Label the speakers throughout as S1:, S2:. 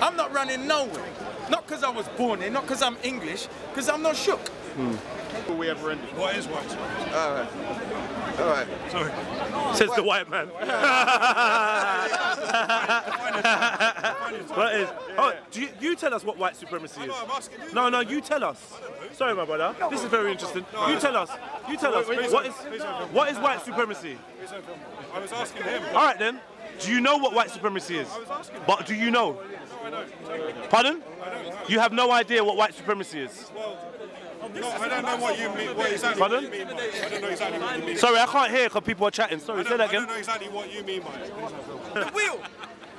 S1: I'm not running nowhere. Not because I was born here, not because I'm English, because I'm not shook.
S2: We ever ended. What is white supremacy?
S1: All right.
S2: Sorry.
S3: Says the white man. What is? Oh, you tell us what white supremacy is.
S2: I'm asking you.
S3: No, you tell us. Sorry, my brother. This is very interesting. You tell us. You tell us. What is white supremacy?
S2: I was asking him.
S3: All right then. Do you know what white supremacy is?
S2: I was asking.
S3: But do you know?
S2: No, I don't.
S3: Pardon?
S2: I don't know.
S3: You have no idea what white supremacy is.
S2: No, I don't know what you mean. What exactly
S3: Pardon?
S2: what you mean by it. I don't know exactly what you mean.
S3: Sorry, I can't hear because people are chatting. Sorry, say that
S2: I
S3: again.
S2: don't know exactly what you mean by it.
S1: The wheel.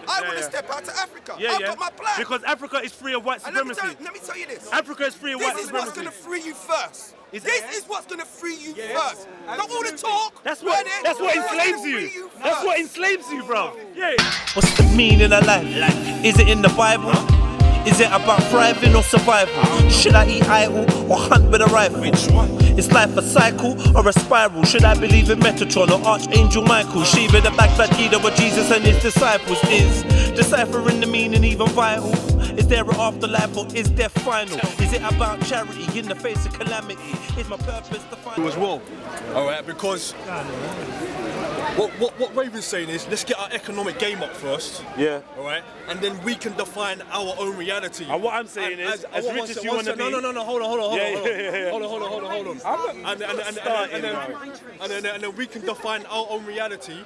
S1: I want to step out to Africa. I've got my plan.
S3: Because Africa is free of white
S1: And
S3: supremacy.
S1: let me tell you this.
S3: Africa is free of white
S1: This is
S3: supremacy.
S1: what's going to free you first.
S3: Is
S1: This
S3: it?
S1: is what's going to free you first. Not all the talk.
S3: That's what enslaves you. That's what enslaves you, bro. Yeah.
S4: What's the meaning of life? Is it in the Bible? Is it about thriving or survival? Should I eat idle or hunt with a rifle?
S2: Which one?
S4: Is life a cycle or a spiral? Should I believe in Metatron or Archangel Michael? Shiva the backside leader of Jesus and his disciples. Is deciphering the meaning even vital? Is there an afterlife or is death final? Is it about charity in the face of calamity? Is my purpose to find
S5: as well? Alright, because what Raven's saying is let's get our economic game up first.
S3: Yeah.
S5: Alright? And then we can define our own reality.
S3: And what I'm saying is, as rich as you want to be.
S5: No, hold on. Hold on. And then we can define our own reality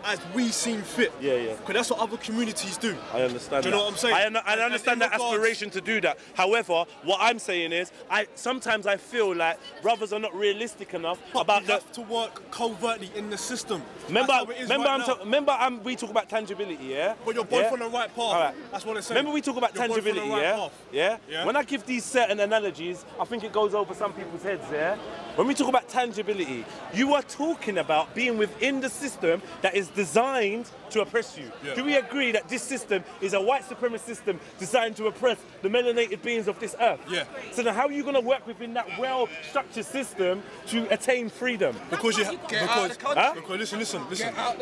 S5: as we seem fit.
S3: Yeah.
S5: Because that's what other communities do.
S3: I understand.
S5: Do you know what I'm saying?
S3: I understand that aspiration to do that. However, what I'm saying is, sometimes I feel like brothers are not realistic enough about
S5: we have to work covertly in the system.
S3: We talk about tangibility, yeah?
S5: But you're both on the right path.
S3: Right.
S5: That's what I'm saying.
S3: Remember we talk about
S5: You're both on the
S3: tangibility,
S5: right
S3: yeah?
S5: path.
S3: When I give these certain analogies, I think it goes over some people's heads, yeah? When we talk about tangibility, you are talking about being within the system that is designed to oppress you.
S5: Yeah.
S3: Do we agree that this system is a white supremacist system designed to oppress the melanated beings of this earth?
S5: Yeah.
S3: So now how are you going to work within that well-structured system to attain freedom?
S5: Because listen.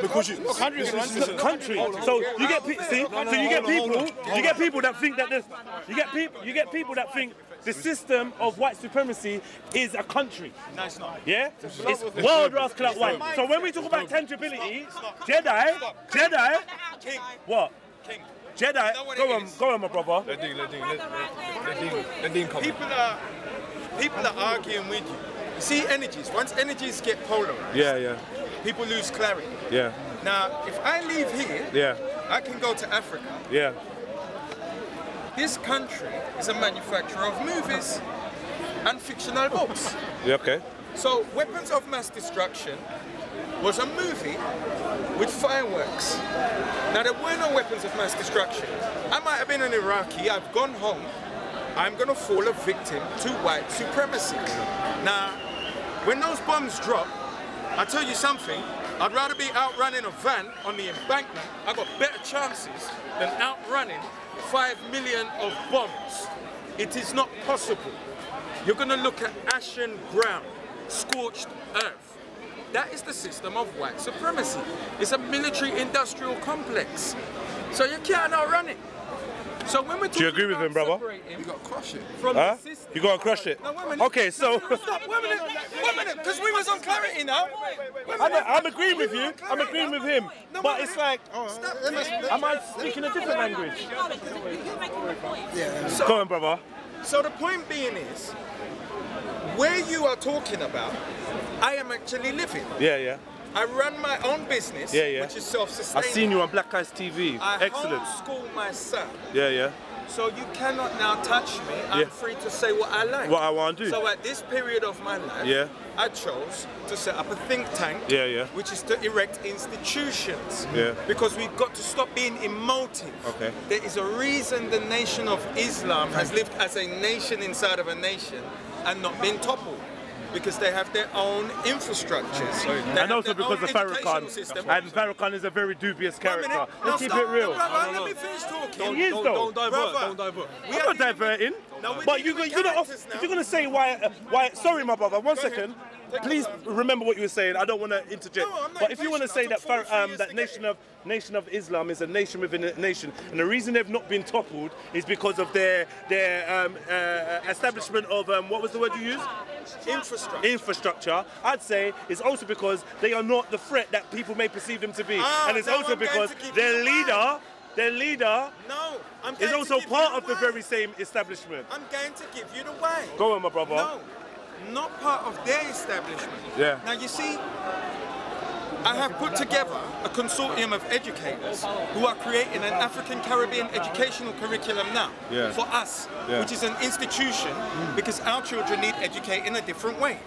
S5: Because you
S3: Country. So you get people that think that you get people that think the system of white supremacy is a country.
S2: No, it's not.
S3: Yeah? It's world rascal at white. So when we talk about tangibility, Jedi.
S1: King.
S3: What?
S1: King.
S3: Jedi. Go on, my brother.
S5: Let Dean come.
S1: People are arguing with you. You see energies. Once energies get polarized,
S3: Yeah.
S1: people lose clarity.
S3: Yeah.
S1: Now, if I leave here,
S3: Yeah.
S1: I can go to Africa.
S3: Yeah.
S1: This country is a manufacturer of movies and fictional books.
S3: Yeah, okay.
S1: So, Weapons of Mass Destruction was a movie with fireworks. Now, there were no weapons of mass destruction. I might have been an Iraqi, I've gone home, I'm going to fall a victim to white supremacy. Now, when those bombs drop, I'll tell you something, I'd rather be outrunning a van on the embankment. I've got better chances than outrunning 5 million of bombs. It is not possible. You're going to look at ashen ground, scorched earth. That is the system of white supremacy. It's a military-industrial complex. So you can't outrun it. So when we're talking,
S3: do you agree with him, brother?
S1: You got to crush it.
S3: You got to crush it.
S1: No, wait a minute.
S3: Okay, so
S1: Stop, wait a minute, because we was on clarity now.
S3: I'm agreeing with you. I'm agreeing with him.
S1: No,
S3: But it's like,
S1: Stop.
S3: am I speaking a different language?
S1: So,
S3: Go on, brother.
S1: So the point being is, where you are talking about, I am actually living.
S3: Yeah.
S1: I run my own business, which is self-sustaining.
S3: I've seen you on Black Eyes TV. Excellent.
S1: I homeschool my son.
S3: Yeah.
S1: So you cannot now touch me. I'm free to say what I like.
S3: What I want to do.
S1: So at this period of my life, I chose to set up a think tank, which is to erect institutions. Because we've got to stop being emotive.
S3: Okay.
S1: There is a reason the nation of Islam has lived as a nation inside of a nation and not been toppled. Because they have their own infrastructures.
S3: And also because of Farrakhan. And Farrakhan is a very dubious character. Let's keep it real.
S1: Let me finish talking.
S3: He is though.
S5: Don't divert.
S3: I'm not diverting. But you're not. If you're gonna say why? Sorry, my brother. 1 second. please remember what you were saying. I don't want to interject.
S1: No, I'm not
S3: but if you want to say that
S1: impatient. I took 43
S3: that
S1: years to get
S3: Nation of Islam is a nation within a nation, and the reason they've not been toppled is because of their establishment of what was the word you used? Infrastructure. I'd say it's also because they are not the threat that people may perceive them to be, and it's also because their leader
S1: No, I'm
S3: is
S1: going
S3: also
S1: to give
S3: part
S1: you
S3: of the
S1: way.
S3: very same establishment.
S1: I'm going to give you the way.
S3: Go on, my brother.
S1: No, not part of their establishment.
S3: Yeah.
S1: Now you see, I have put together a consortium of educators who are creating an African Caribbean educational curriculum now for us, which is an institution because our children need educated in a different way.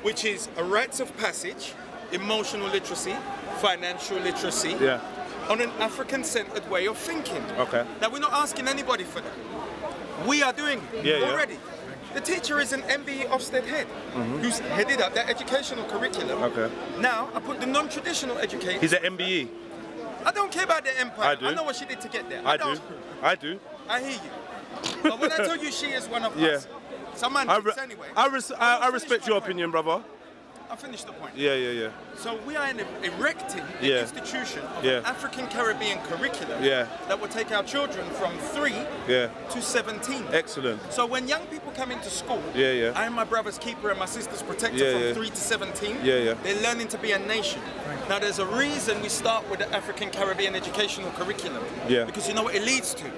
S1: Which is a rites of passage, emotional literacy, financial literacy, on an African-centered way of thinking.
S3: Okay.
S1: Now we're not asking anybody for that. We are doing it already. The teacher is an MBE Ofsted head who's headed up that educational curriculum. Okay. Now I put the non-traditional educators.
S3: He's an MBE.
S1: I don't care about the empire.
S3: I do.
S1: I know what she did to get there.
S3: I do.
S1: I hear you. But when I tell you she is one of us, some man anyway.
S3: I respect your opinion, brother.
S1: I'll finish the point.
S3: Yeah.
S1: So we are erecting an institution of an African Caribbean curriculum that will take our children from 3 to 17.
S3: Excellent.
S1: So when young people come into school, I am my brother's keeper and my sister's protector from 3 to 17. They're learning to be a nation. Now there's a reason we start with the African Caribbean educational curriculum. Because you know what it leads to?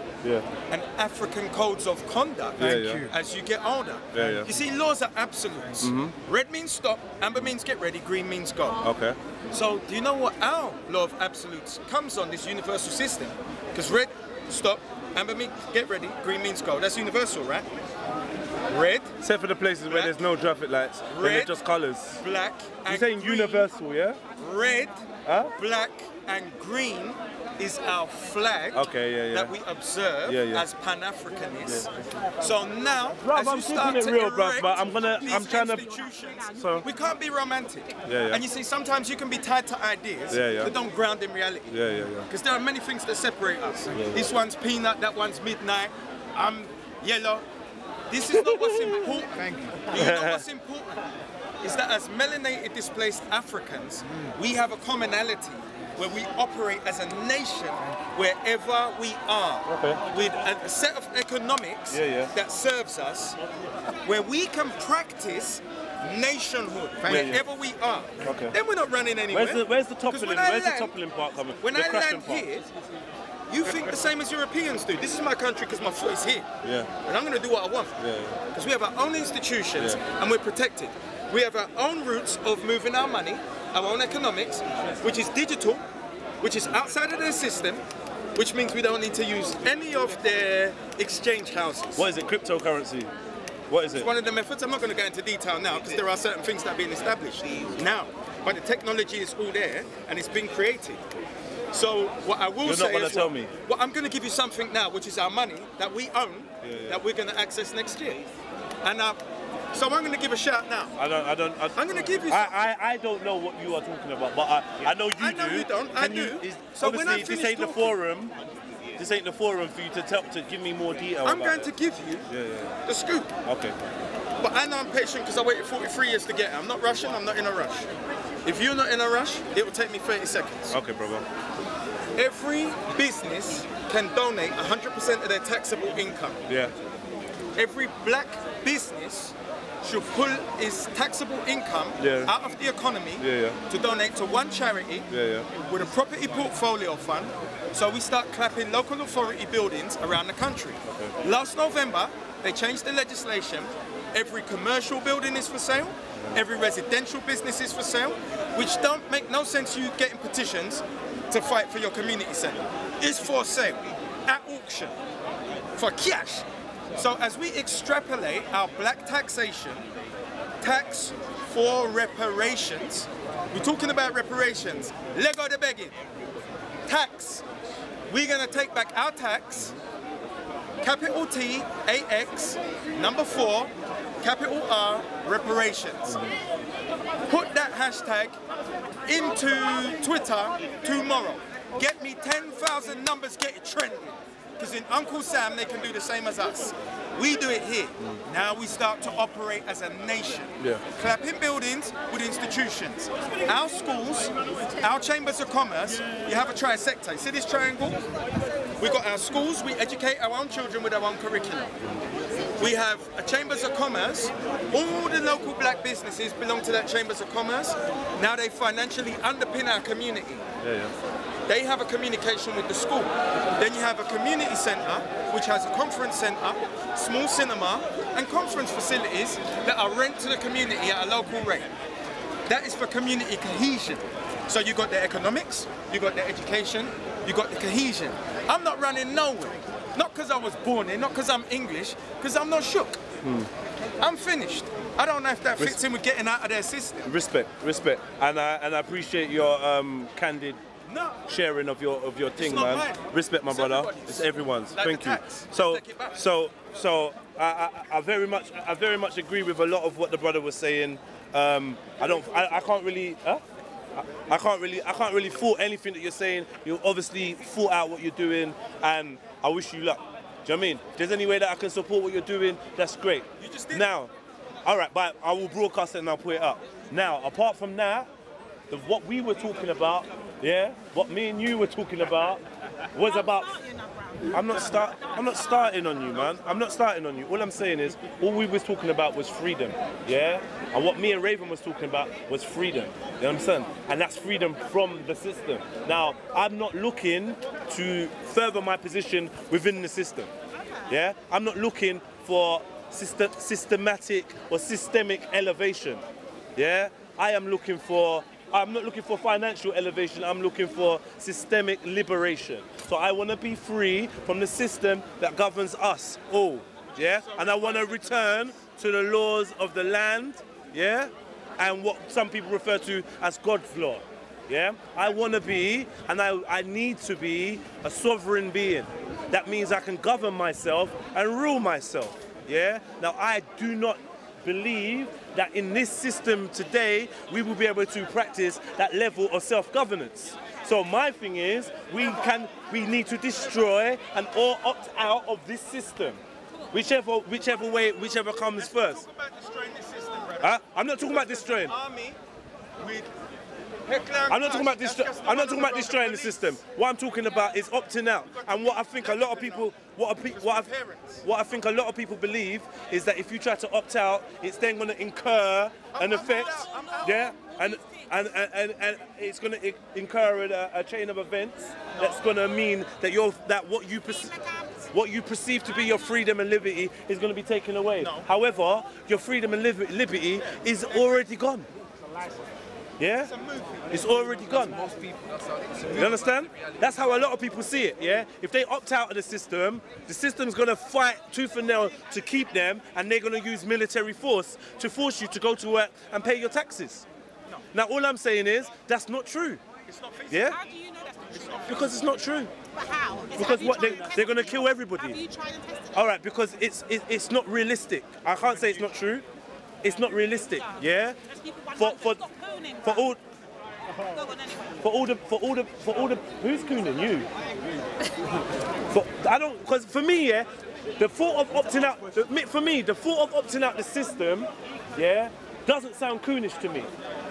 S1: And African codes of conduct as you get older. You see, laws are absolutes. Red means stop, amber means get ready, green means go.
S3: Okay.
S1: So do you know what our law of absolutes comes on, this universal system? Because red, stop, amber means get ready, green means go. That's universal, right? Red.
S3: Except for the places where there's no traffic lights, where they're just colours.
S1: Black, and
S3: you're saying
S1: green.
S3: universal, yeah?
S1: Red, black, and green is our flag that we observe as Pan-Africanists. So now, as you start to erect these institutions, we can't be romantic. And you see, sometimes you can be tied to ideas that don't ground in reality. Because there are many things that separate us. This one's peanut, that one's midnight, I'm yellow. This is not what's important. Thank you. You know what's important? Is that as melanated displaced Africans, we have a commonality where we operate as a nation wherever we are, with a set of economics that serves us, where we can practice nationhood wherever we are. Then we're not running anywhere.
S3: Where's the toppling? Where's the toppling part coming?
S1: When I land here, you think the same as Europeans do. This is my country because my foot is here. And I'm going to do what I want. Because we have our own institutions and we're protected. We have our own routes of moving our money, our own economics, which is digital, which is outside of their system, which means we don't need to use any of their exchange houses.
S3: What is it? Cryptocurrency? What is it?
S1: It's one of the methods. I'm not going to go into detail now because there are certain things that are being established now. But the technology is all there and it's been created. So what I will say is... You're not going to tell me? Well, I'm going to give you something now, which is our money that we own, that we're going to access next year. And so I'm going to give a shout now. I'm going to give you something.
S3: I don't know what you are talking about, but I know you do.
S1: I know you don't. I do.
S3: So obviously, this ain't the forum. This ain't the forum for you to give me more detail.
S1: I'm going to give you the scoop.
S3: Okay.
S1: But I know I'm patient because I waited 43 years to get it. I'm not rushing. I'm not in a rush. If you're not in a rush, it will take me 30 seconds.
S3: Okay, brother.
S1: Every business can donate 100% of their taxable income. Every black business should pull its taxable income out of the economy to donate to one charity with a property portfolio fund, so we start clapping local authority buildings around the country. Last November, they changed the legislation. Every commercial building is for sale, every residential business is for sale, which don't make no sense you getting petitions to fight for your community centre. It's for sale, at auction, for cash. So as we extrapolate our black taxation, tax for reparations, we're talking about reparations, Lego the begging, tax, we're going to take back our tax, capital T, AX, number 4, capital R, reparations. Put that hashtag into Twitter tomorrow. Get me 10,000 numbers, get it trending. Because in Uncle Sam, they can do the same as us. We do it here. Now we start to operate as a nation.
S3: Yeah.
S1: Clapping buildings with institutions. Our schools, our chambers of commerce, you have a trisector. You see this triangle? We've got our schools, we educate our own children with our own curriculum. We have a chambers of commerce. All the local black businesses belong to that chambers of commerce. Now they financially underpin our community. They have a communication with the school. Then you have a community centre, which has a conference centre, small cinema, and conference facilities that are rent to the community at a local rate. That is for community cohesion. So you got the economics, you got the education, you got the cohesion. I'm not running nowhere. Not because I was born here, not because I'm English, because I'm not shook. I'm finished. I don't know if that fits in with getting out of their system.
S3: Respect, respect. And I appreciate your candid sharing of your thing, man.
S1: Mine.
S3: Respect, my brother.
S1: Everybody's.
S3: It's everyone's.
S1: Like
S3: Thank
S1: the
S3: you.
S1: tax.
S3: So
S1: Take it back.
S3: I very much agree with a lot of what the brother was saying. I can't really. I can't really fault anything that you're saying. You obviously thought out what you're doing, and I wish you luck. Do you know what I mean? If there's any way that I can support what you're doing, that's great.
S1: You just did
S3: now, all right, but I will broadcast it and I'll put it up. Now, apart from that, what we were talking about, what me and you were talking about, was about. I'm not starting on you, man. I'm not starting on you. All I'm saying is, all we was talking about was freedom, And what me and Raven was talking about was freedom. You understand? And that's freedom from the system. Now, I'm not looking to further my position within the system. I'm not looking for systematic or systemic elevation. I'm not looking for financial elevation, I'm looking for systemic liberation. So I want to be free from the system that governs us all, And I want to return to the laws of the land, And what some people refer to as God's law, I want to be, and I need to be, a sovereign being. That means I can govern myself and rule myself, Now I do not believe that in this system today we will be able to practice that level of self-governance. So my thing is, we need to destroy and or opt out of this system, whichever comes first.
S1: Talk about destroying this system, brother.
S3: I'm not talking about destroying.
S1: Army with
S3: I'm not talking about destroying the system. What I'm talking about is opting out. And what I think a lot of people, what I think a lot of people believe is that if you try to opt out, it's then going to incur an effect, and it's going to incur a chain of events that's going to mean that what you perceive to be your freedom and liberty is going to be taken away. However, your freedom and liberty is already gone. It's already gone. You understand? That's how a lot of people see it, If they opt out of the system's going to fight tooth and nail to keep them, and they're going to use military force to force you to go to work and pay your taxes. Now, all I'm saying is, that's not true.
S1: It's not feasible.
S6: How do you know that's not true?
S3: Because it's not true.
S6: But how?
S3: Because they're going to kill everybody.
S6: Have you tried and tested it?
S3: All right, because it's not realistic. I can't say it's not true. It's not realistic, For all the who's cooning? You. Because for me, the thought of opting out. For me, the thought of opting out the system, doesn't sound coonish to me.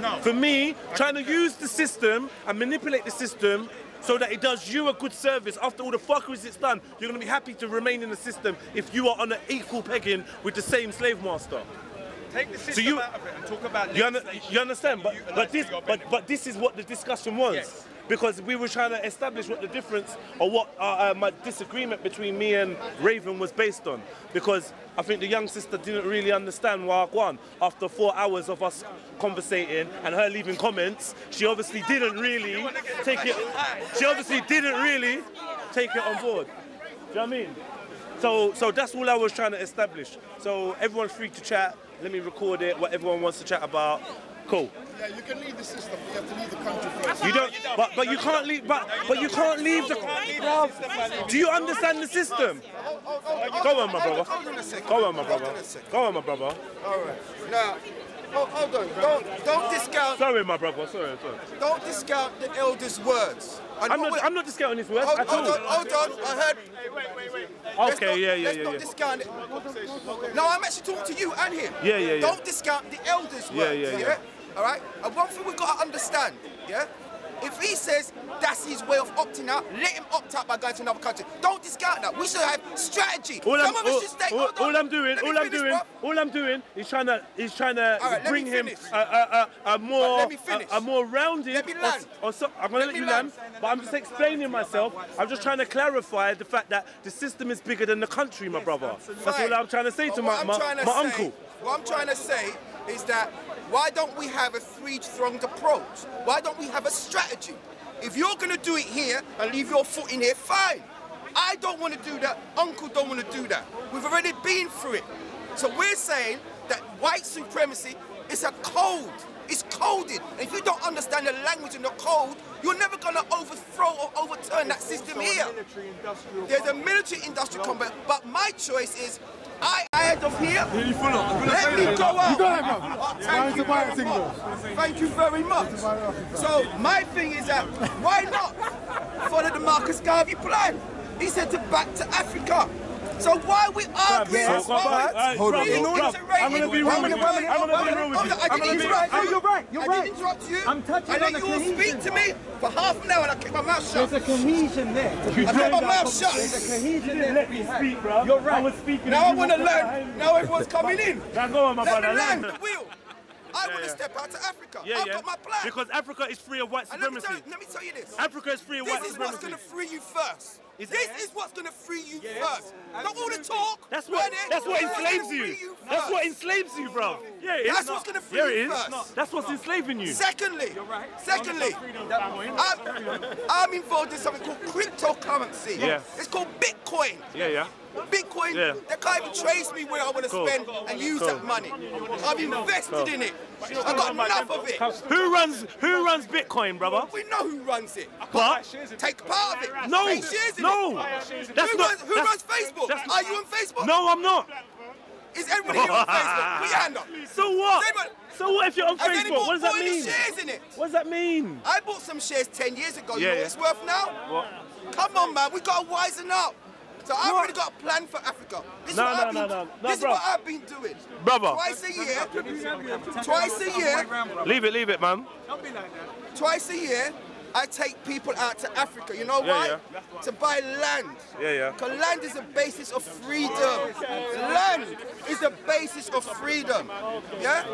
S1: No.
S3: For me, trying to use the system and manipulate the system so that it does you a good service. After all the fuckeries it's done, you're going to be happy to remain in the system if you are on an equal pegging with the same slave master.
S1: Take the system out of it and talk about
S3: you understand? But this is what the discussion was.
S1: Yes.
S3: Because we were trying to establish what the difference or what my disagreement between me and Raven was based on. Because I think the young sister didn't really understand Wagwan. After 4 hours of us conversating and her leaving comments, she obviously didn't really take it. She obviously didn't really take it on board. Do you know what I mean? So that's all I was trying to establish. So everyone's free to chat. Let me record it. What everyone wants to chat about. Cool.
S7: Yeah, you can leave the system. You have to leave the country first.
S3: You don't. But you can't leave. But you can't leave the. Do you understand the system?
S7: Go
S3: on, my brother. Go on, my brother. Go on, my brother.
S7: All right. Now,
S1: hold on. Don't discount.
S3: Sorry, my brother. Sorry.
S1: Don't discount the elders' words.
S3: I'm not discounting his words at all.
S1: Hold on. I heard.
S3: Okay,
S1: Let's not discount it. No, I'm actually talking to you and him.
S3: Yeah.
S1: Don't discount the elders' words. Yeah. All right. And one thing we've got to understand. Yeah. If he says that's his way of opting out, let him opt out by going to another country. Don't discount that. We should have strategy. All I'm
S3: doing is trying to bring him a more rounded. I'm gonna let you land, but I'm just explaining myself. I'm just trying to clarify the fact that the system is bigger than the country, my brother. That's all I'm trying to say to my uncle.
S1: What I'm trying to say is that why don't we have a three-pronged approach? Why don't we have a strategy? If you're going to do it here and leave your foot in here, fine. I don't want to do that. Uncle don't want to do that. We've already been through it. So we're saying that white supremacy is a code. It's coded. And if you don't understand the language and the code, you're never going to overthrow or overturn that system here. There's a military-industrial combat, but my choice is I head of here. Let me go out. Thank you very much. So my thing is that why not follow the Marcus Garvey plan? He said to back to Africa. So why are we arguing?
S3: I'm gonna be real with you.
S1: I didn't interrupt you.
S8: You're right.
S1: I didn't interrupt you.
S8: I'm touching
S1: I let
S8: on
S1: you all
S8: the
S1: speak to me for half an hour and I kept my mouth shut.
S8: There's a cohesion there.
S1: I kept my mouth shut.
S8: There's a cohesion there.
S3: Let me speak, bro.
S8: You're right.
S3: I was speaking.
S1: Now I want to learn. Now everyone's coming in.
S3: Now go on, my brother.
S1: Let me land the wheel. I want to step out to Africa. I've got my plan.
S3: Because Africa is free of white supremacy.
S1: Let me tell you this.
S3: Africa is free of white
S1: This is
S3: supremacy.
S1: what's going to free you first. This is what's going to free you first. Not all the talk.
S3: That's what enslaves you. That's what enslaves you, bro. Yeah, it is.
S1: That's what's going to free you first.
S3: That's what's enslaving you.
S1: Secondly, I'm involved in something called cryptocurrency.
S3: Yeah.
S1: It's called Bitcoin.
S3: Yeah.
S1: Bitcoin, they can't even trace me where I want to spend and use that money. I've invested in it. I've got enough of it.
S3: Who runs Bitcoin, brother?
S1: We know who runs it.
S3: What?
S1: Take part of it.
S3: No.
S1: Take shares in
S3: No.
S1: it. Who runs Facebook? Are you on Facebook?
S3: No, I'm not.
S1: Is everybody here on Facebook? Put your hand up.
S3: So what? So what if you're on
S1: Has
S3: Facebook? What does that
S1: anybody
S3: mean?
S1: bought shares in it?
S3: What does that mean?
S1: I bought some shares 10 years ago. You know what it's worth now?
S3: What?
S1: Come on, man. We got to wisen up. So I've already got a plan for Africa. This is what I've been doing.
S3: Brother.
S1: Twice a year.
S3: Leave it, man.
S1: Twice a year, I take people out to Africa. You know why? To buy land. Because land is the basis of freedom. Land is the basis of freedom. Yeah?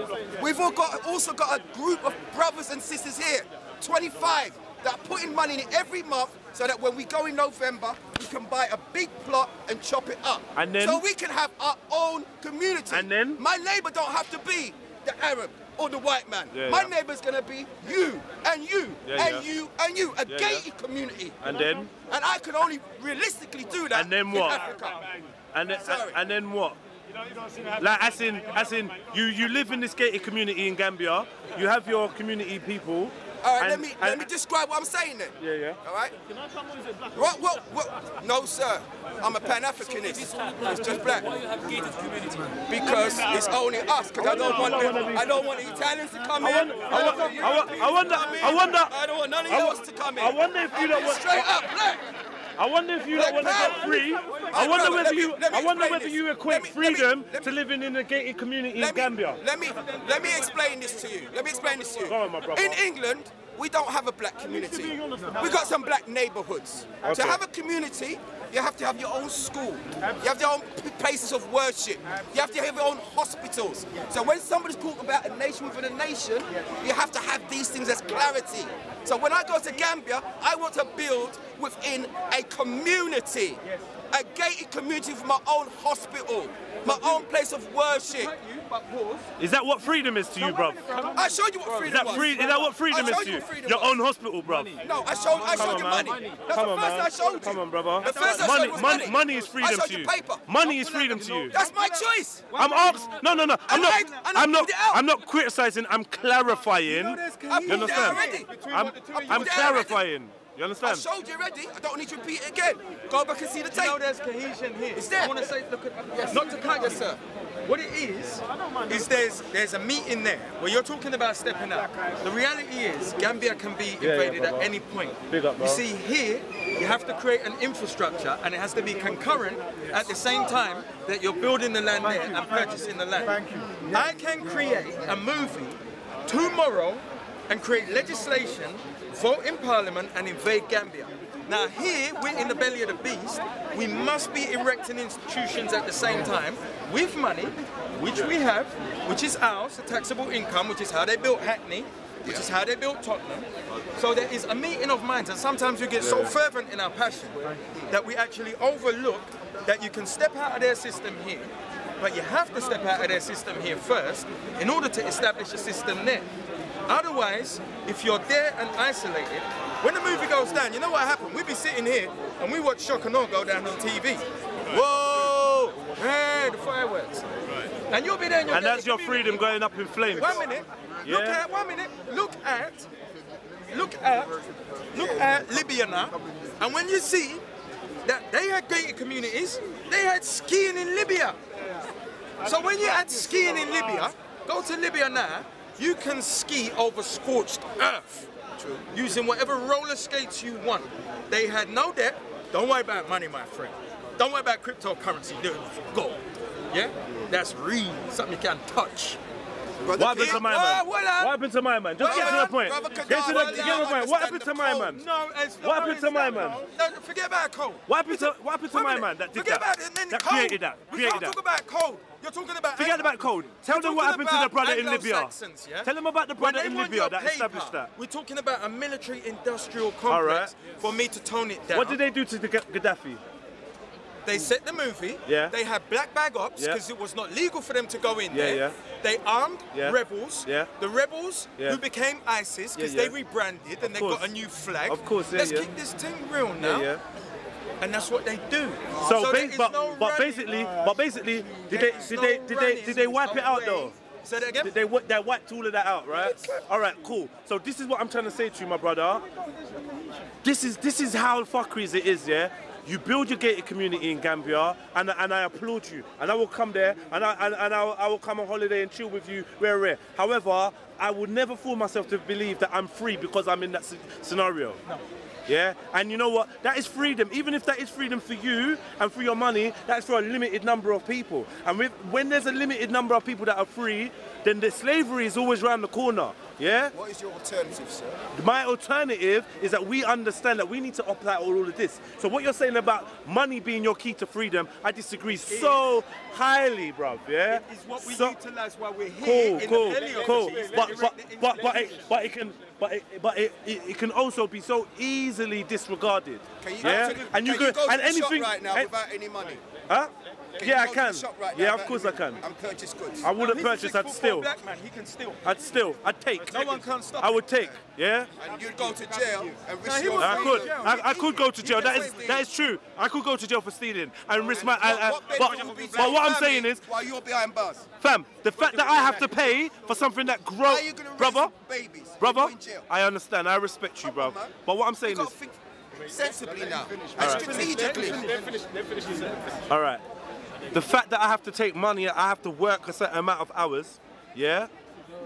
S1: We've also got a group of brothers and sisters here, 25, that are putting money in every month so that when we go in November, we can buy a big plot and chop it up.
S3: And then,
S1: so we can have our own community.
S3: And then?
S1: My neighbor don't have to be the Arab or the white man. My neighbor's gonna be you and you and you and you, a gated community.
S3: And then?
S1: And I can only realistically do that
S3: and then what?
S1: in Africa.
S3: And then what? Like as in you live in this gated community in Gambia, you have your community people.
S1: All right, let me describe what I'm saying then. All right?
S9: Can I come on, is it black?
S1: What? No, sir. I'm a Pan-Africanist. It's just black.
S9: Why you have gated community?
S1: Because it's only us. Because I don't want the Italians to come in. I don't want none of yours to come in.
S3: I wonder if you don't want
S1: straight up black.
S3: I wonder if you don't want to get free. I wonder whether you equate freedom to living in a gated community in Gambia.
S1: Let me explain this to you.
S3: Go on, my brother.
S1: In England, we don't have a black community. We've got some black neighborhoods. To have a community, you have to have your own school. You have your own places of worship. You have to have your own hospitals. So when somebody's talking about a nation within a nation, you have to have these things as clarity. So when I go to Gambia, I want to build within a community, a gated community with my own hospital, my own place of worship.
S3: Is that what freedom is to you, bro?
S1: I showed you what freedom was.
S3: Is that what freedom is to you? Your own hospital, bro?
S1: No, I showed you money. That's the first thing I showed you.
S3: Come on, brother.
S1: The first thing I showed was money.
S3: Money is freedom to you.
S1: Paper.
S3: Money is freedom to you.
S1: That's my choice.
S3: I'm asked. No. I'm not criticizing. I'm clarifying. You understand? I'm clarifying. You understand?
S10: I showed you already. I don't need to repeat it again. Go back and see the tape.
S1: You know there's cohesion here.
S10: It's there.
S1: I want to say, look at, not to cut you, sir. What it is there's a meeting there where you're talking about stepping up. The reality is Gambia can be invaded at any point.
S3: Big up, bro.
S1: You see here, you have to create an infrastructure and it has to be concurrent at the same time that you're building the land there and purchasing the land. I can create a movie tomorrow and create legislation, vote in Parliament and invade Gambia. Now here, we're in the belly of the beast. We must be erecting institutions at the same time with money, which we have, which is ours, the taxable income, which is how they built Hackney, which is how they built Tottenham. So there is a meeting of minds, and sometimes we get so fervent in our passion that we actually overlook that you can step out of their system here, but you have to step out of their system here first in order to establish a system there. Otherwise, if you're there and isolated, when the movie goes down, you know what happened? We'd be sitting here and we watch Shock and Awe go down on TV. Whoa! Hey, the fireworks. And you'll be there and you'll
S3: And that's your freedom going up in flames.
S1: 1 minute.
S3: Yeah.
S1: Look at 1 minute. Look at Libya now. And when you see that they had gated communities, they had skiing in Libya. So when you had skiing in Libya, go to Libya now, you can ski over scorched earth using whatever roller skates you want. They had no debt. Don't worry about money, my friend. Don't worry about cryptocurrency. Do gold. Yeah? That's real. Something you can touch.
S3: What happened to my man? What happened to my man? Just get to the point. Get to the point. What happened to my man? What happened to my man?
S1: No, forget about code.
S3: What happened to my man that did that? That created that.
S1: We can't talk about code. You're talking about...
S3: Forget about code. Tell them what happened to the brother in Libya.
S1: Yeah?
S3: Tell them about the brother in Libya that established that.
S1: We're talking about a military-industrial complex for me to tone it down.
S3: What did they do to the Gaddafi?
S1: They set the movie. Yeah. They had black bag ops because it was not legal for them to go in there.
S3: Yeah.
S1: They armed rebels.
S3: Yeah.
S1: The rebels who became ISIS because they rebranded and they got a new flag.
S3: Of course,
S1: Let's keep this thing real now. And that's what they do.
S3: So but basically, did they wipe it out though?
S1: Say that again?
S3: They wiped all of that out, right? All right, cool. So this is what I'm trying to say to you, my brother. This is how fuckery it is, yeah. You build your gated community in Gambia, and I applaud you. And I will come there, and I will come on holiday and chill with you, rare. However, I would never fool myself to believe that I'm free because I'm in that scenario. No. Yeah, and you know what? That is freedom. Even if that is freedom for you and for your money, that's for a limited number of people. And when there's a limited number of people that are free, then the slavery is always around the corner. Yeah?
S10: What is your alternative, sir?
S3: My alternative is that we understand that we need to opt out all of this. So what you're saying about money being your key to freedom, I disagree so highly, bruv. Yeah?
S1: It is what we utilize while we're here.
S3: Cool. But it can also be so easily disregarded.
S10: Can you go to the shop right now without any money?
S3: Huh? Yeah, I can.
S10: Right
S3: yeah, of course I can.
S10: And purchase goods.
S3: I wouldn't purchase, I'd steal.
S1: Black man, he can steal.
S3: I'd steal. I'd take.
S1: No one can stop.
S3: I would take. Yeah.
S10: And you'd go to jail and risk your
S3: I could go to jail. That is true. I could go to jail for stealing and risk my. But what I'm saying is,
S10: while you're behind bars,
S3: fam, the fact that I have to pay for something that grows, brother. I understand. I respect you, bro. But what I'm saying is,
S10: sensibly now, and strategically.
S3: All right. The fact that I have to take money, I have to work a certain amount of hours, yeah?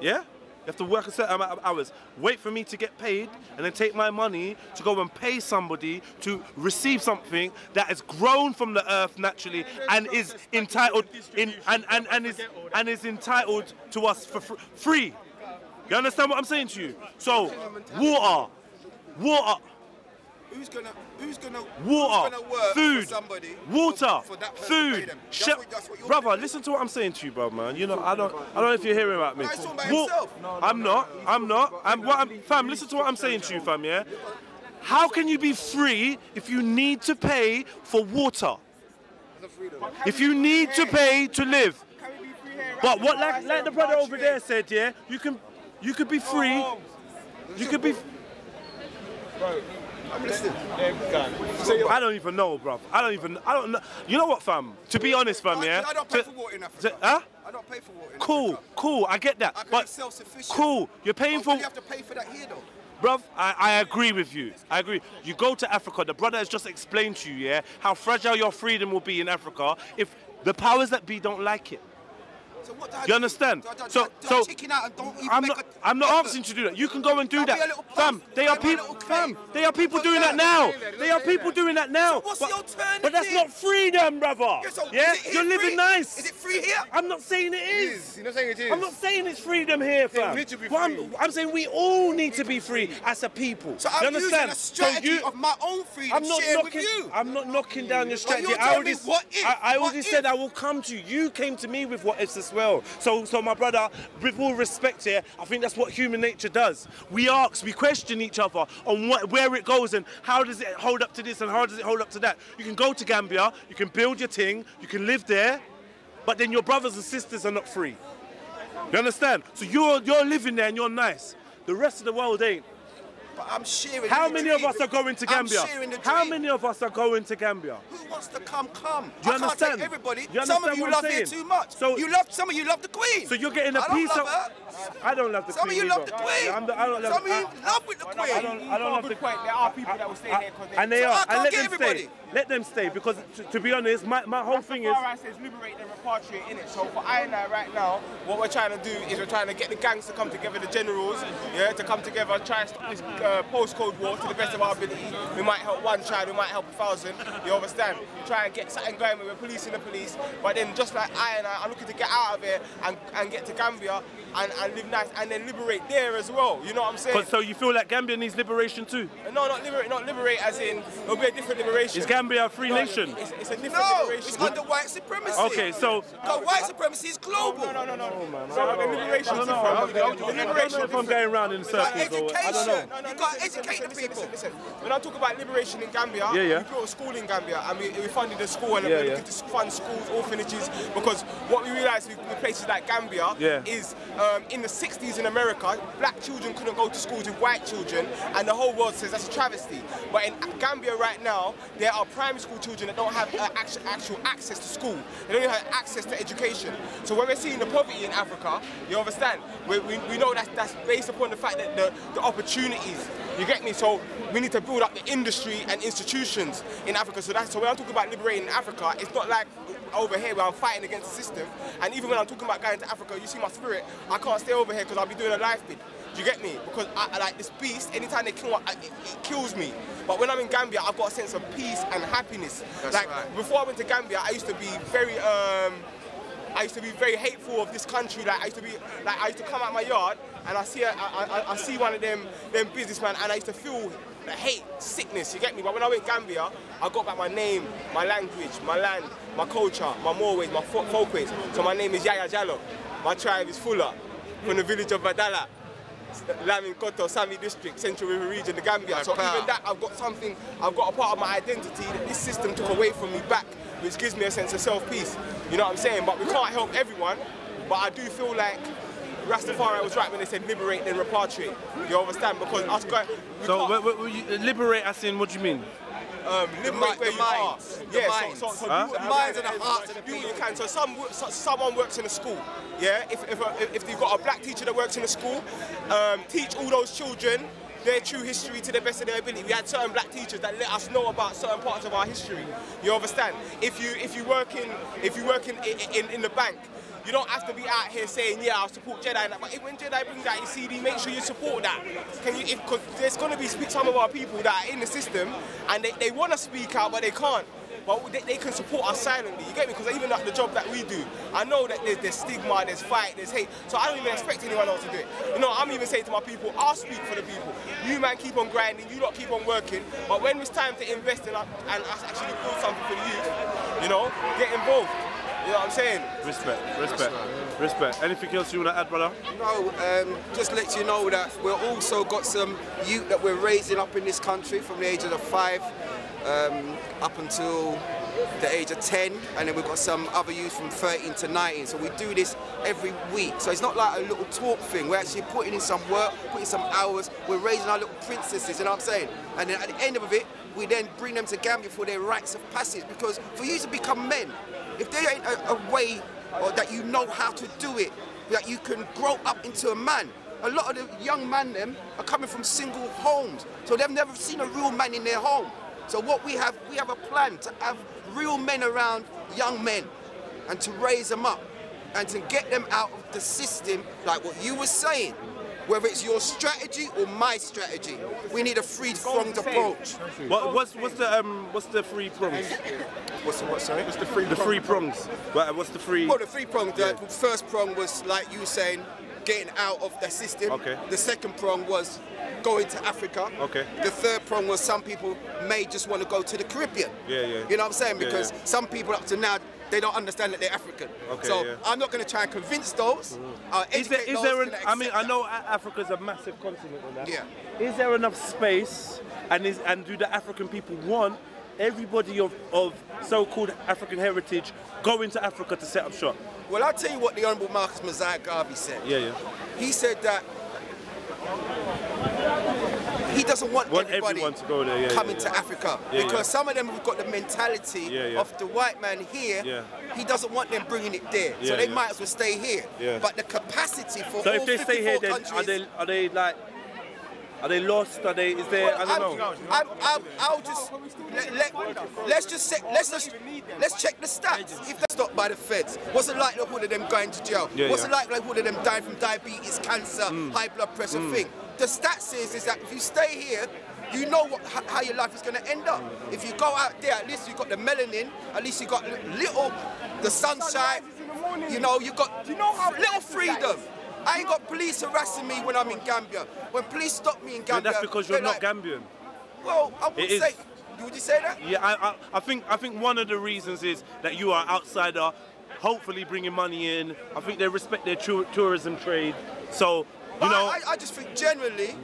S3: You have to work a certain amount of hours, wait for me to get paid, and then take my money to go and pay somebody to receive something that has grown from the earth naturally and is entitled and is entitled to us for free. You understand what I'm saying to you? So, water.
S10: Who's gonna
S3: water,
S10: work
S3: food,
S10: for somebody
S3: water,
S10: for that
S3: food, brother. Listen to what I'm saying to you, bro, man. You know, I don't know if you're hearing about me.
S10: He's talking about himself.
S3: I'm not. Fam, listen to what I'm saying to you, fam. Yeah. How can you be free if you need to pay for water? If you need to pay to live. But what, like the brother over there said, yeah, you could be free. You could be.
S10: Bro, I'm listening.
S3: I don't even know, bruv. I don't know. You know what, fam? To be honest, fam, yeah?
S10: I don't pay for water in Africa.
S3: Huh?
S10: I don't pay for water in Africa.
S3: Cool, I get that.
S10: I can
S3: but
S10: be self-sufficient.
S3: cool, you're paying for...
S10: You have to pay for that here, though.
S4: Bruv, I agree with you. I agree. You go to Africa, the brother has just explained to you, yeah, how fragile your freedom will be in Africa if the powers that be don't like it.
S10: So what do I
S4: You
S10: do?
S4: understand?
S10: Do I chicken out and don't even
S4: I'm not asking you to do that. You can go and do that. Fam, they are people doing that now. They are people doing that now.
S10: So what's the alternative?
S4: But that's not freedom, brother. Yeah? You're living nice.
S10: Is it free here?
S4: I'm not saying it is.
S1: You're not saying it is.
S4: I'm not saying it's freedom here, fam.
S1: need to be
S4: But
S1: free.
S4: I'm saying we all need to be free as a people.
S10: So
S4: you
S10: I'm
S4: understand?
S10: using a strategy of my own freedom shared with you.
S4: I'm not knocking down your strategy.
S10: you're telling me what if?
S4: I
S10: What
S4: already
S10: if?
S4: said I will come to you. You came to me with what ifs as well. So my brother, with all respect here, I think that's what human nature does. We ask, we question each other on where it goes and how does it hold up to this and how does it hold up to that. You can go to Gambia, you can build your thing, you can live there, but then your brothers and sisters are not free. You understand? So you're living there and you're nice. The rest of the world ain't.
S10: But I'm sharing
S4: How
S10: the
S4: many
S10: dream.
S4: of us are going to Gambia?
S10: I'm sharing the
S4: How
S10: dream.
S4: many of us are going to Gambia?
S10: Who wants to come? Come.
S4: Do you
S10: I can't
S4: understand?
S10: take everybody.
S4: You
S10: Some of
S4: understand
S10: you
S4: what
S10: love
S4: I'm
S10: here
S4: saying?
S10: too much.
S4: So
S10: Some of you love the Queen.
S4: So you're getting a
S10: I don't
S4: piece
S10: love
S4: of.
S10: her.
S4: I don't love the
S10: Some
S4: Queen.
S10: of you love
S4: either.
S10: the Queen.
S4: I don't love.
S10: Some of you love with the Queen.
S4: I don't love the
S9: point. There are people that will stay here because
S4: and they
S10: So
S4: are.
S10: I
S4: And
S10: can't
S4: let
S10: get
S4: them
S10: everybody.
S4: stay. Let them stay because, to be honest, my whole thing is.
S9: Rastafari says liberate and repatriate in it. So for I and I right now, what we're trying to do is we're trying to get the gangs to come together, the generals, yeah, to come together, try and stop this postcode war to the best of our ability. We might help one child, we might help 1,000. You understand? Try and get something going with the police and the police. But then just like I and I'm looking to get out of here and get to Gambia and live nice and then liberate there as well. You know what I'm saying?
S4: So you feel like Gambia needs liberation too?
S9: No, not liberate as in it'll be a different liberation.
S4: Is Gambia a free nation?
S9: It's a different
S10: No,
S9: liberation.
S10: it's under white supremacy.
S4: Okay, so.
S10: Because white supremacy is global.
S9: No. So the liberation is different. The
S4: I don't know
S9: liberation
S4: if I'm going around in circles or I don't
S10: Education.
S4: know.
S10: You've got to educate the people.
S9: Listen. When I talk about liberation in Gambia,
S4: Yeah.
S9: we built a school in Gambia and we funded a school and
S4: Yeah,
S9: we're
S4: yeah.
S9: looking to fund schools, orphanages, because what we realised with places like Gambia
S4: Yeah.
S9: is in the 60s in America, black children couldn't go to schools with white children and the whole world says that's a travesty. But in Gambia right now, there are primary school children that don't have actual access to school. They don't even have access to education. So when we're seeing the poverty in Africa, you understand, we know that's based upon the fact that the opportunities, you get me? So we need to build up the industry and institutions in Africa. So when I'm talking about liberating Africa, it's not like over here where I'm fighting against the system. And even when I'm talking about going to Africa, you see my spirit, I can't stay over here because I'll be doing a life bid. Do you get me? Because I like this beast, anytime they kill it kills me. But when I'm in Gambia, I've got a sense of peace and happiness. Before I went to Gambia, I used to be very hateful of this country. I used to come out my yard and I see one of them businessmen and I used to feel the hate, sickness, you get me? But when I went Gambia, I got back my name, my language, my land, my culture, my Morways, my folkways. So my name is Yaya Jallo. My tribe is Fula, from the village of Badala, Lamin Koto, Sami district, Central River region, the Gambia. So even that, I've got a part of my identity that this system took away from me back, which gives me a sense of self-peace. You know what I'm saying? But we can't help everyone, but I do feel like Rastafari was right when they said liberate and repatriate. You understand? Because us guys...
S4: So liberate as in, what do you mean?
S9: Liberate where you are. Yeah, so
S10: the minds and the hearts of the people.
S9: You can. So someone works in a school. Yeah, if you've got a black teacher that works in a school, teach all those children their true history to the best of their ability. We had certain black teachers that let us know about certain parts of our history. You understand? If you work in the bank, you don't have to be out here saying, yeah, I'll support Jedi. But when Jedi brings out his CD, make sure you support that. Because there's going to be some of our people that are in the system and they want to speak out, but they can't. But they can support us silently, you get me? Because even like the job that we do, I know that there's stigma, there's fight, there's hate, so I don't even expect anyone else to do it. You know, I'm even saying to my people, I'll speak for the people. You man keep on grinding, you lot keep on working, but when it's time to invest in us and us actually build something for the youth, you know, get involved. You know what I'm saying? Respect. Anything else you want to add, brother?
S10: No, just let you know that we've also got some youth that we're raising up in this country from the ages of 5 up until the age of 10, and then we've got some other youth from 13 to 19. So we do this every week. So it's not like a little talk thing. We're actually putting in some work, putting some hours. We're raising our little princesses, you know what I'm saying? And then at the end of it, we then bring them to Gambia for their rites of passage. Because for you to become men, if there ain't a way or that you know how to do it, that you can grow up into a man, a lot of the young man them are coming from single homes, so they've never seen a real man in their home. So what we have a plan to have real men around young men and to raise them up and to get them out of the system, like what you were saying. Whether it's your strategy or my strategy, we need a three-pronged approach.
S4: What's the three prongs?
S10: What's the what? Sorry.
S4: What's the three prongs? What's the three?
S10: Well, the three prong. The first prong was like you were saying, getting out of the system.
S4: Okay.
S10: The second prong was going to Africa.
S4: Okay.
S10: The third prong was some people may just want to go to the Caribbean.
S4: Yeah.
S10: You know what I'm saying? Because
S4: yeah.
S10: some people up to now, they don't understand that they're African.
S4: Okay,
S10: so
S4: yeah.
S10: I'm not going to try and convince those.
S4: Is there I mean, I know Africa's a massive continent on that.
S10: Yeah.
S4: Is there enough space, and do the African people want everybody of so-called African heritage going to Africa to set up shop?
S10: Well, I'll tell you what the Honourable Marcus Mosiah Garvey said.
S4: Yeah.
S10: He said that he doesn't want everybody
S4: everyone to go there,
S10: coming to Africa because some of them have got the mentality of the white man here.
S4: Yeah.
S10: He doesn't want them bringing it there, so they might as well stay here.
S4: Yeah.
S10: But the capacity for
S4: so
S10: all
S4: if they
S10: 54
S4: stay here, then
S10: countries,
S4: are they lost? Are they? Is there?
S10: well,
S4: I don't know.
S10: I'll just let's check the stats. If they're stopped by the feds, what's the likelihood of them going to jail? What's the likelihood of them dying from diabetes, cancer, high blood pressure thing? The stats is that if you stay here, you know how your life is going to end up. If you go out there, at least you got the melanin, at least you got the sunshine. You know, you got little freedom. I ain't got police harassing me when I'm in Gambia. When police stop me in Gambia,
S4: But that's because you're not Gambian.
S10: Well, I would say. Would you say that?
S4: Yeah, I think one of the reasons is that you are outsider, hopefully bringing money in. I think they respect their tourism trade. So, you know.
S10: I just think generally,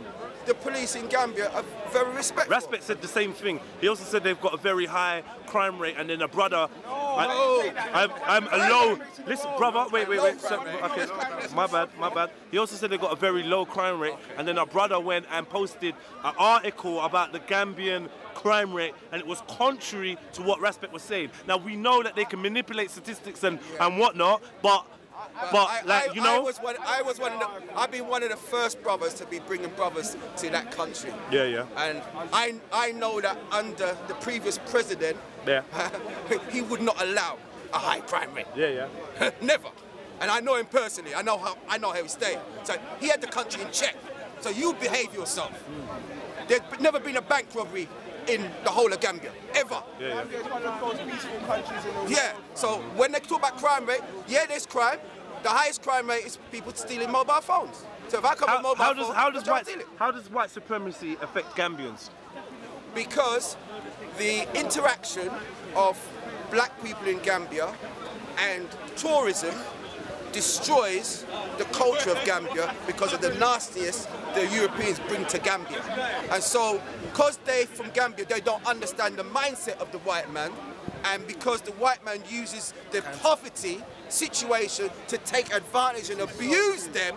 S10: the police in Gambia are very respectful.
S4: Raspeck said the same thing. He also said they've got a very high crime rate, and then a brother. I'm a low. Listen, brother, wait. So, okay, my bad. He also said they got a very low crime rate, and then a brother went and posted an article about the Gambian crime rate, and it was contrary to what Raspeck was saying. Now we know that they can manipulate statistics and whatnot, but like you know,
S10: I've been one of the first brothers to be bringing brothers to that country.
S4: Yeah.
S10: And I know that under the previous president, he would not allow a high crime rate.
S4: Yeah.
S10: Never. And I know him personally. I know how he stayed. So he had the country in check. So you behave yourself. There's never been a bank robbery in the whole of Gambia, ever.
S9: Gambia is one of those peaceful countries in the world.
S10: Yeah, so when they talk about crime rate, there's crime. The highest crime rate is people stealing mobile phones. So if I come with mobile phone,
S4: how does white supremacy affect Gambians?
S10: Because the interaction of black people in Gambia and tourism destroys the culture of Gambia because of the nastiness the Europeans bring to Gambia. And so, because they're from Gambia, they don't understand the mindset of the white man, and because the white man uses the poverty situation to take advantage and abuse them,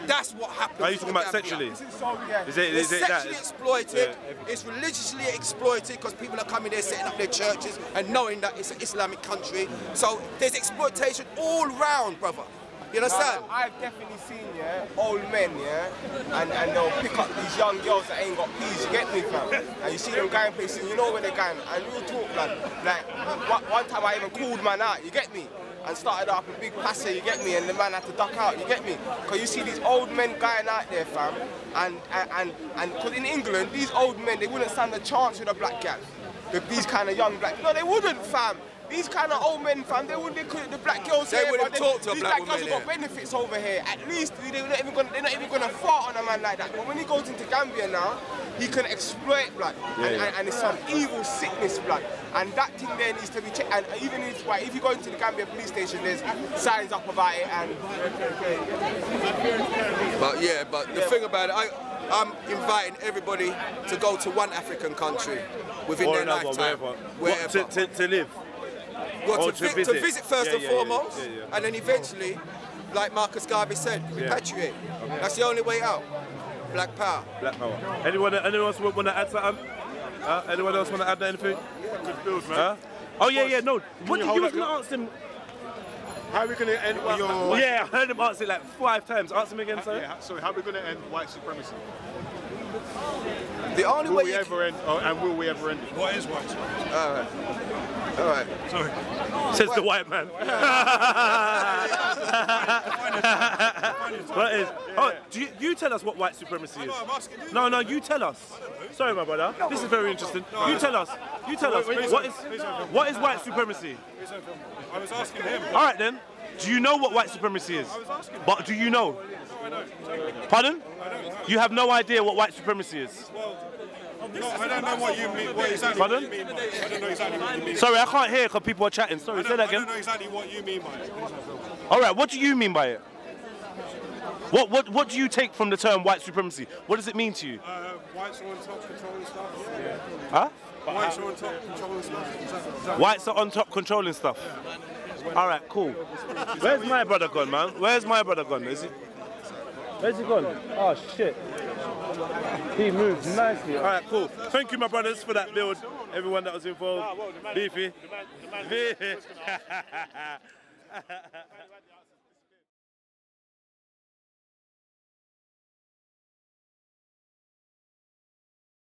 S10: that's what happens.
S4: Are you talking about sexually?
S10: It's sexually exploited, it's religiously exploited because people are coming there setting up their churches and knowing that it's an Islamic country. So there's exploitation all round, brother. You understand?
S9: I've definitely seen, old men, and they'll pick up these young girls that ain't got peas, you get me, fam? And you see them going places, you know where they're going, and we'll talk, man. Like, one time I even called man out, you get me? And started up a big passer, you get me? And the man had to duck out, you get me? Because you see these old men going out there, fam, and because in England, these old men, they wouldn't stand a chance with a black gal. With these kind of young black, no, they wouldn't, fam. These kind of old men, fam, they wouldn't. The black girls
S10: they
S9: here,
S10: wouldn't talk to a black woman.
S9: These black girls have got benefits over here. At least they're not even gonna fart on a man like that. But when he goes into Gambia now, he can exploit blood, and it's some evil sickness blood, and that thing there needs to be checked. And even if you go into the Gambia police station, there's signs up about it. And
S10: but the thing about it, I'm inviting everybody to go to one African country within their lifetime, wherever.
S4: To live.
S10: Well, to visit first and foremost, and then eventually, like Marcus Garvey said, repatriate. That's the only way out. Black power.
S4: Black power. Anyone else want to add something? Anyone else want to add anything?
S2: Good build, man.
S4: Oh yeah, no. What you was going to ask him?
S2: How are we going to end your...
S3: Yeah, I heard him answer it like 5 times. Answer him again, sorry.
S2: Yeah, sorry, how are we going to end white supremacy?
S10: The only
S2: Will
S10: way
S2: we ever end, and will we ever end it? What is white supremacy?
S10: All right.
S2: Sorry.
S3: Says the white man. What is? Oh, you tell us what white supremacy is.
S2: I'm asking you.
S3: No, you tell us. Sorry, my brother. This is very interesting. You tell us. What is white supremacy?
S2: I was asking him.
S3: All right then. Do you know what white supremacy is?
S2: I was asking him.
S3: But do you know?
S2: No, I don't.
S3: Pardon? You have no idea what white supremacy is.
S2: No, I don't know what you mean. What exactly
S3: Pardon?
S2: you mean by it. I don't know exactly what you mean.
S3: Sorry, I can't hear because people are chatting. Sorry, say that
S2: I
S3: again.
S2: don't know exactly what you mean by it.
S3: All right, what do you mean by it? What do you take from the term white supremacy? What does it mean to you?
S2: Whites are on top controlling stuff.
S3: Huh?
S2: Whites are on top controlling stuff.
S3: Whites are on top controlling stuff. All right, cool. Where's my brother gone, man? Where's my brother gone? Is he? Where's he gone? Oh shit. He moved nicely. All right, cool. Thank you, my brothers, for that build. Everyone that was involved. Beefy.